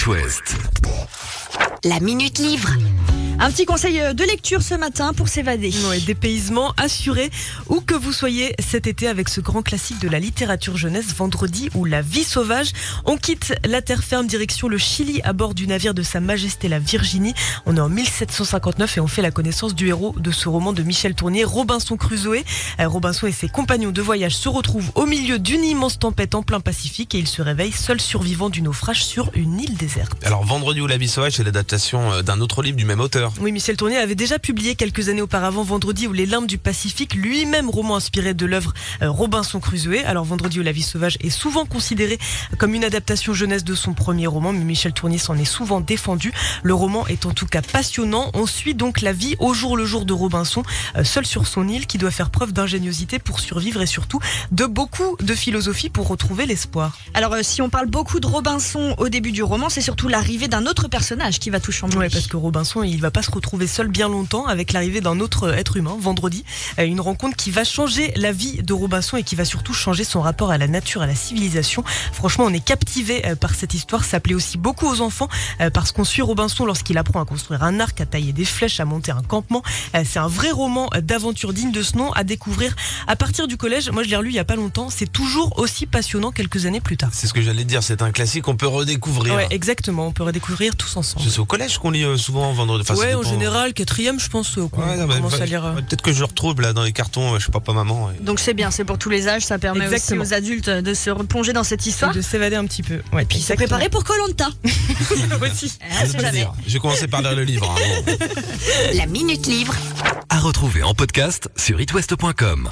It West. La Minute Livre. Un petit conseil de lecture ce matin pour s'évader. Ouais, dépaysement assuré, où que vous soyez cet été avec ce grand classique de la littérature jeunesse, Vendredi ou La vie sauvage. On quitte la terre ferme direction le Chili à bord du navire de Sa Majesté la Virginie. On est en 1759 et on fait la connaissance du héros de ce roman de Michel Tournier, Robinson Crusoe. Robinson et ses compagnons de voyage se retrouvent au milieu d'une immense tempête en plein Pacifique et ils se réveillent seuls survivants du naufrage sur une île déserte. Alors Vendredi ou La vie sauvage, c'est l'adaptation d'un autre livre du même auteur. Oui, Michel Tournier avait déjà publié quelques années auparavant Vendredi ou Les limbes du Pacifique, lui-même roman inspiré de l'œuvre Robinson Crusoe. Alors Vendredi ou La vie sauvage est souvent considéré comme une adaptation jeunesse de son premier roman, mais Michel Tournier s'en est souvent défendu. Le roman est en tout cas passionnant. On suit donc la vie au jour le jour de Robinson, seul sur son île, qui doit faire preuve d'ingéniosité pour survivre et surtout de beaucoup de philosophie pour retrouver l'espoir. Alors si on parle beaucoup de Robinson au début du roman, c'est surtout l'arrivée d'un autre personnage qui va tout chambouler. Ouais, parce que Robinson, il va pas se retrouver seul bien longtemps avec l'arrivée d'un autre être humain, Vendredi. Une rencontre qui va changer la vie de Robinson et qui va surtout changer son rapport à la nature, à la civilisation. Franchement, on est captivé par cette histoire. Ça plaît aussi beaucoup aux enfants parce qu'on suit Robinson lorsqu'il apprend à construire un arc, à tailler des flèches, à monter un campement. C'est un vrai roman d'aventure digne de ce nom à découvrir à partir du collège. Moi, je l'ai relu il y a pas longtemps. C'est toujours aussi passionnant quelques années plus tard. C'est ce que j'allais dire, c'est un classique qu'on peut redécouvrir. Ouais, exactement. On peut redécouvrir tous ensemble. C'est au collège qu'on lit souvent Vendredi. Enfin, ouais, en général, 4e, je pense qu'on commence à lire. Peut-être que je le retrouve là dans les cartons chez papa maman. Donc c'est bien, c'est pour tous les âges, ça permet Exactement. aussi aux adultes de se replonger dans cette histoire. Et de s'évader un petit peu. Ouais, Puis se préparer pour Koh-Lanta. aussi. C'est jamais. J'ai commencé par lire le livre. La Minute Livre. À retrouver en podcast sur itwest.com.